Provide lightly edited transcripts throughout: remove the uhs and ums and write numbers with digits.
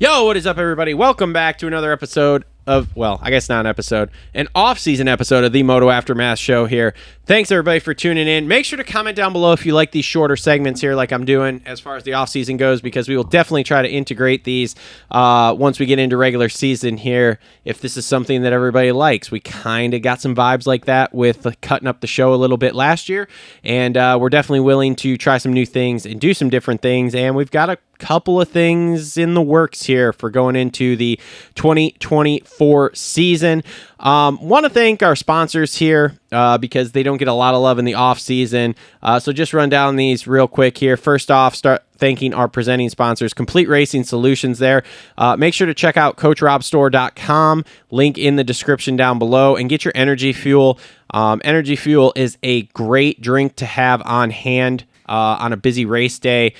Yo, what is up, everybody? Welcome back to another episode of, well, I guess not an episode, an off-season episode of the Moto Aftermath show here. Thanks, everybody, for tuning in. Make sure to comment down below if you like these shorter segments here like I'm doing as far as the off-season goes, because we will definitely try to integrate these once we get into regular season here, if this is something that everybody likes. We kind of got some vibes like that with cutting up the show a little bit last year, and we're definitely willing to try some new things and do some different things, and we've got a couple of things in the works here for going into the 2024 season. Want to thank our sponsors here because they don't get a lot of love in the off season. So just run down these real quick here. First off, start thanking our presenting sponsors, Complete Racing Solutions there. Make sure to check out CoachRobStore.com, link in the description down below, and get your energy fuel. Energy fuel is a great drink to have on hand on a busy race day.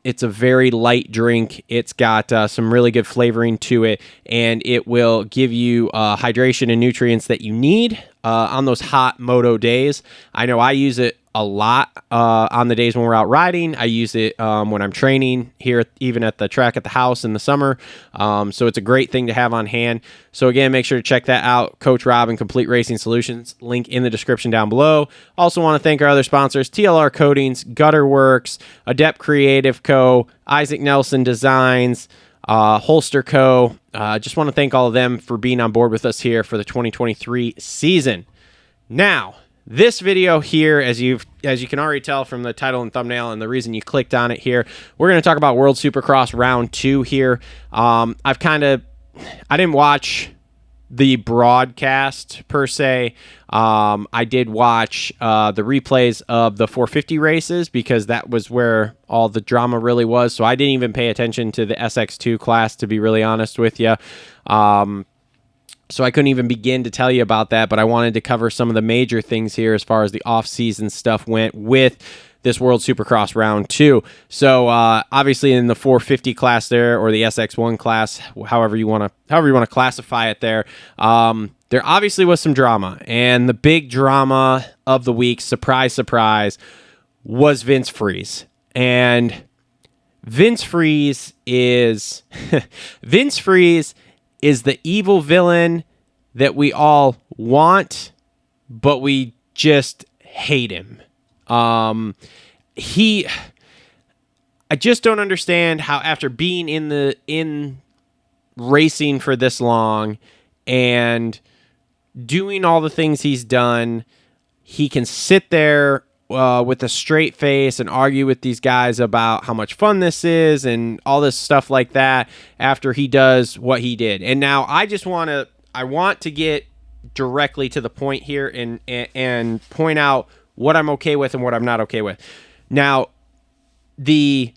It's a very light drink. It's got some really good flavoring to it, and it will give you hydration and nutrients that you need on those hot moto days. I know I use it a lot on the days when we're out riding. I use it when I'm training here, even at the track at the house in the summer. So it's a great thing to have on hand. So again, make sure to check that out. Coach Rob and Complete Racing Solutions, link in the description down below. Also want to thank our other sponsors, TLR Coatings, Worx, Adept Creative Co, Isaac Nelson Designs, Holster Co. Just want to thank all of them for being on board with us here for the 2023 season. Now, this video here, as you can already tell from the title and thumbnail and the reason you clicked on it here, we're going to talk about World Supercross Round 2 here. I didn't watch the broadcast per se. I did watch the replays of the 450 races because that was where all the drama really was. So I didn't even pay attention to the SX2 class, to be really honest with you. So I couldn't even begin to tell you about that, but I wanted to cover some of the major things here as far as the off-season stuff went with this World Supercross Round 2. So obviously in the 450 class there, or the SX1 class, however you want to classify it there, there obviously was some drama, and the big drama of the week, surprise, surprise, was Vince Friese. And Vince Friese is Vince Friese is the evil villain that we all want, but we just hate him. I just don't understand how, after being in racing for this long and doing all the things he's done, he can sit there with a straight face and argue with these guys about how much fun this is and all this stuff like that after he does what he did. And now I want to get directly to the point here and point out what I'm okay with and what I'm not okay with. Now, the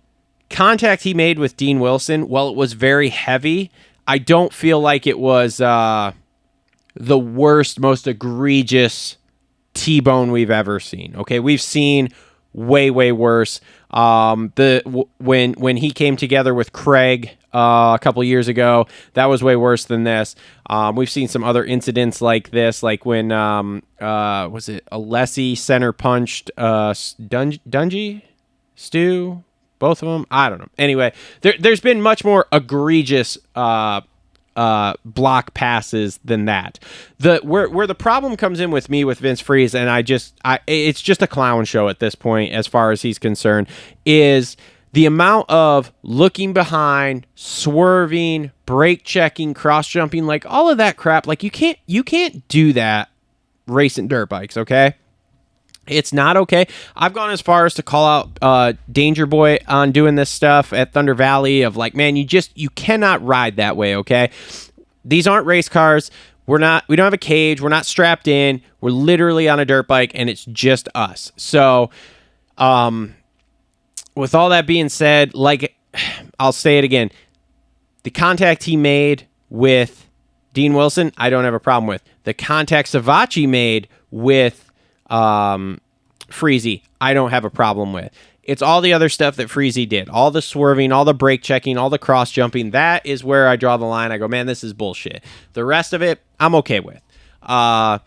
contact he made with Dean Wilson, while it was very heavy, I don't feel like it was the worst, most egregious T-bone we've ever seen. Okay, we've seen way worse. When he came together with Craig a couple years ago, that was way worse than this. We've seen some other incidents like this, like when was it Alessi center punched Dungy, Stu, both of them. I don't know. Anyway, there's been much more egregious block passes than that. Where the problem comes in with me with Vince Friese, and it's just a clown show at this point as far as he's concerned, is the amount of looking behind, swerving, brake checking, cross jumping, like all of that crap. Like you can't do that racing dirt bikes, okay? It's not okay. I've gone as far as to call out Danger Boy on doing this stuff at Thunder Valley of like, man, you cannot ride that way, okay? These aren't race cars. We don't have a cage. We're not strapped in. We're literally on a dirt bike, and it's just us. So, with all that being said, like, I'll say it again. The contact he made with Dean Wilson, I don't have a problem with. The contact Savachi made with Friese, I don't have a problem with. It's all the other stuff that Friese did. All the swerving, all the brake checking, all the cross jumping. That is where I draw the line. I go, man, this is bullshit. The rest of it, I'm okay with. I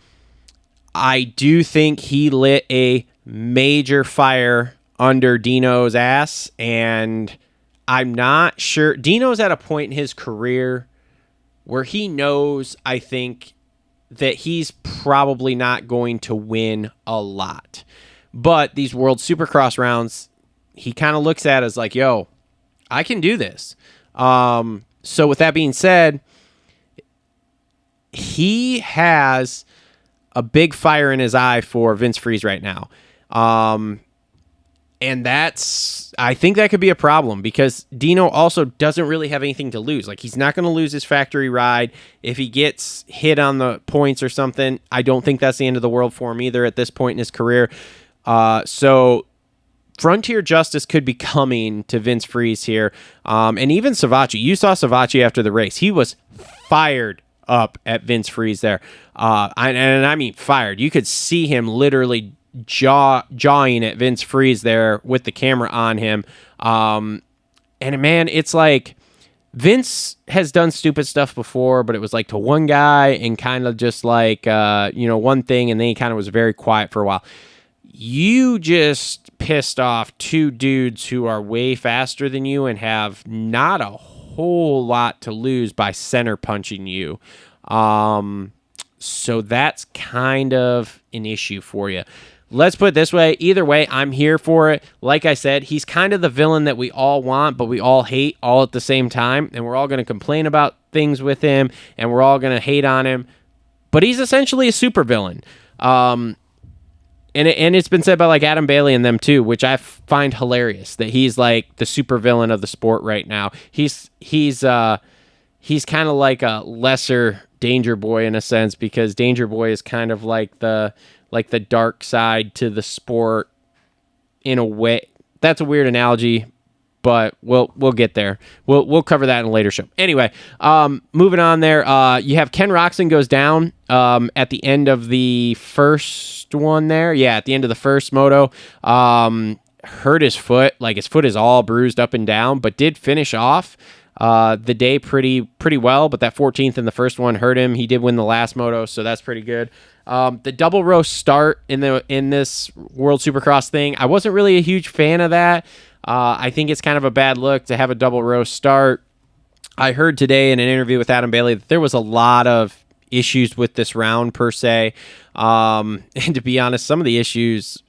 do think he lit a major fire under Dino's ass, and I'm not sure. Dino's at a point in his career where he knows, I think, that he's probably not going to win a lot. But these World Supercross rounds, he kind of looks at as like, yo, I can do this. So with that being said, he has a big fire in his eye for Vince Friese right now. And I think that could be a problem because Dino also doesn't really have anything to lose. Like, he's not going to lose his factory ride. If he gets hit on the points or something, I don't think that's the end of the world for him either at this point in his career. So Frontier Justice could be coming to Vince Friese here. And even Savacci. You saw Savacci after the race. He was fired up at Vince Friese there. And I mean fired. You could see him literally jawing at Vince Friese there with the camera on him. And man, it's like Vince has done stupid stuff before, but it was like to one guy and kind of just like, one thing. And then he kind of was very quiet for a while. You just pissed off two dudes who are way faster than you and have not a whole lot to lose by center punching you. So that's kind of an issue for you. Let's put it this way. Either way, I'm here for it. Like I said, he's kind of the villain that we all want, but we all hate all at the same time. And we're all going to complain about things with him, and we're all going to hate on him. But he's essentially a super villain. And it's been said by like Adam Bailey and them too, which I find hilarious that he's like the super villain of the sport right now. He's kind of like a lesser Danger Boy in a sense, because Danger Boy is kind of like the dark side to the sport in a way. That's a weird analogy, but we'll get there. We'll cover that in a later show. Anyway, moving on there, you have Ken Roczen goes down at the end of the first one there. Yeah, at the end of the first moto. Hurt his foot. Like, his foot is all bruised up and down, but did finish off the day pretty well. But that 14th in the first one hurt him. He did win the last moto, so that's pretty good. The double row start in this World Supercross thing, I wasn't really a huge fan of that. I think it's kind of a bad look to have a double row start. I heard today in an interview with Adam Bailey that there was a lot of issues with this round per se. And to be honest, some of the issues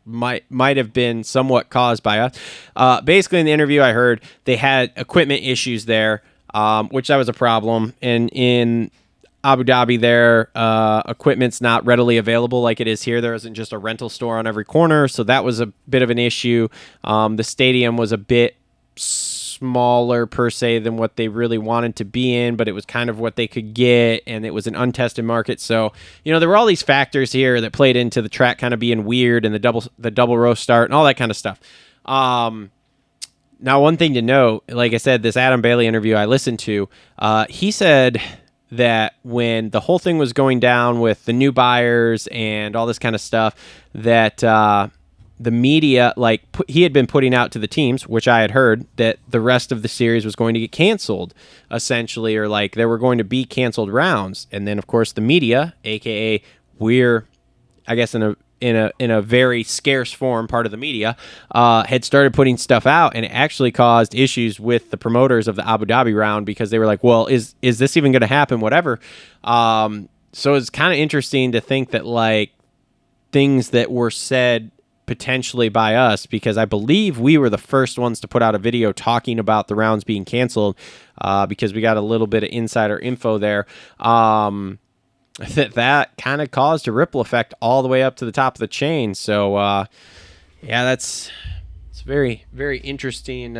might have been somewhat caused by us. Basically, in the interview I heard, they had equipment issues there, which that was a problem. And in Abu Dhabi there, equipment's not readily available like it is here. There isn't just a rental store on every corner, so that was a bit of an issue. The stadium was a bit smaller per se than what they really wanted to be in, but it was kind of what they could get, and it was an untested market. So, there were all these factors here that played into the track kind of being weird and the double row start and all that kind of stuff. Now, one thing to note, like I said, this Adam Bailey interview I listened to, he said that when the whole thing was going down with the new buyers and all this kind of stuff, that the media, he had been putting out to the teams, which I had heard, that the rest of the series was going to get canceled, essentially, or like there were going to be canceled rounds. And then, of course, the media, aka we're, I guess, in a very scarce form, part of the media, had started putting stuff out, and it actually caused issues with the promoters of the Abu Dhabi round, because they were like, well, is this even going to happen? Whatever. So it's kind of interesting to think that like things that were said potentially by us, because I believe we were the first ones to put out a video talking about the rounds being canceled, because we got a little bit of insider info there. That kind of caused a ripple effect all the way up to the top of the chain. So, yeah, it's a very, very interesting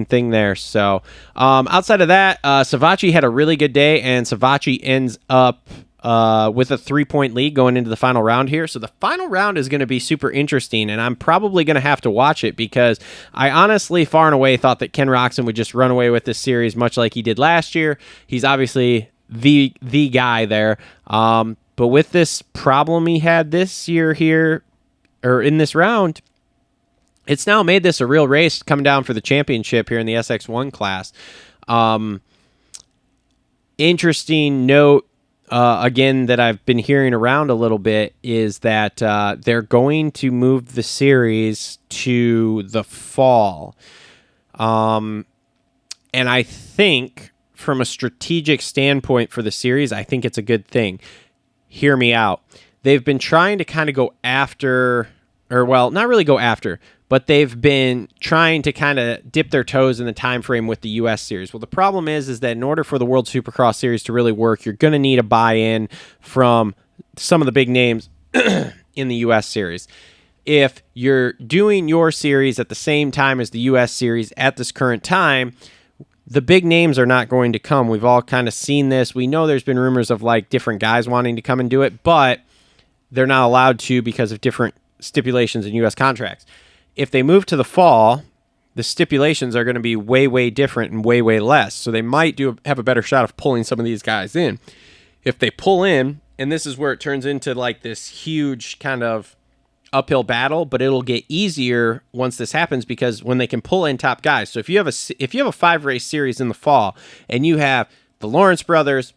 thing there. So, outside of that, Savacci had a really good day, and Savacci ends up with a 3-point lead going into the final round here. So the final round is going to be super interesting, and I'm probably going to have to watch it, because I honestly far and away thought that Ken Roczen would just run away with this series much like he did last year. He's obviously the guy there. But with this problem he had this year here, or in this round, it's now made this a real race coming down for the championship here in the SX1 class. Interesting note, again, that I've been hearing around a little bit, is that they're going to move the series to the fall, And I think from a strategic standpoint for the series, I think it's a good thing. Hear me out. They've been trying to kind of go after, or well, not really go after, but they've been trying to kind of dip their toes in the time frame with the U.S. series. Well, the problem is that in order for the World Supercross Series to really work, you're going to need a buy-in from some of the big names in the U.S. series. If you're doing your series at the same time as the U.S. series at this current time, the big names are not going to come. We've all kind of seen this. We know there's been rumors of like different guys wanting to come and do it, but they're not allowed to because of different stipulations in U.S. contracts. If they move to the fall, the stipulations are going to be way, way different and way, way less. So they might have a better shot of pulling some of these guys in. If they pull in, and this is where it turns into like this huge kind of uphill battle, but it'll get easier once this happens because when they can pull in top guys. So if you have a 5-race series in the fall and you have the Lawrence brothers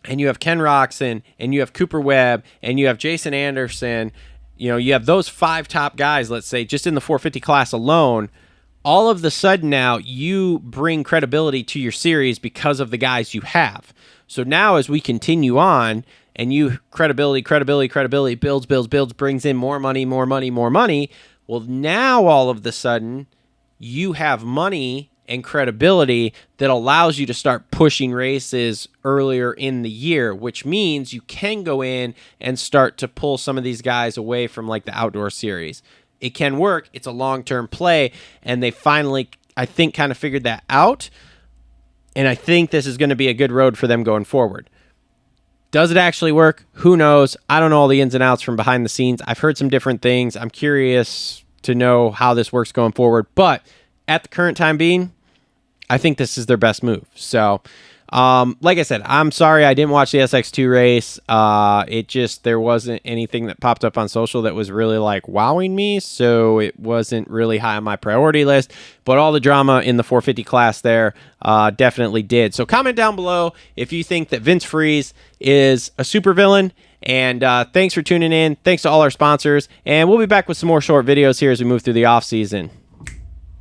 and you have Ken Roxon and you have Cooper Webb and you have Jason Anderson, you have those 5 top guys, let's say, just in the 450 class alone, all of the sudden now you bring credibility to your series because of the guys you have. So now as we continue on, and you credibility builds, brings in more money. Well, now all of the sudden, you have money and credibility that allows you to start pushing races earlier in the year, which means you can go in and start to pull some of these guys away from like the outdoor series. It can work. It's a long-term play, and they finally, I think, kind of figured that out, and I think this is going to be a good road for them going forward. Does it actually work? Who knows? I don't know all the ins and outs from behind the scenes. I've heard some different things. I'm curious to know how this works going forward. But at the current time being, I think this is their best move. So, like I said, I'm sorry I didn't watch the SX2 race. There wasn't anything that popped up on social that was really like wowing me. So it wasn't really high on my priority list. But all the drama in the 450 class there definitely did. So comment down below if you think that Vince Friese is a supervillain. And thanks for tuning in. Thanks to all our sponsors. And we'll be back with some more short videos here as we move through the off season.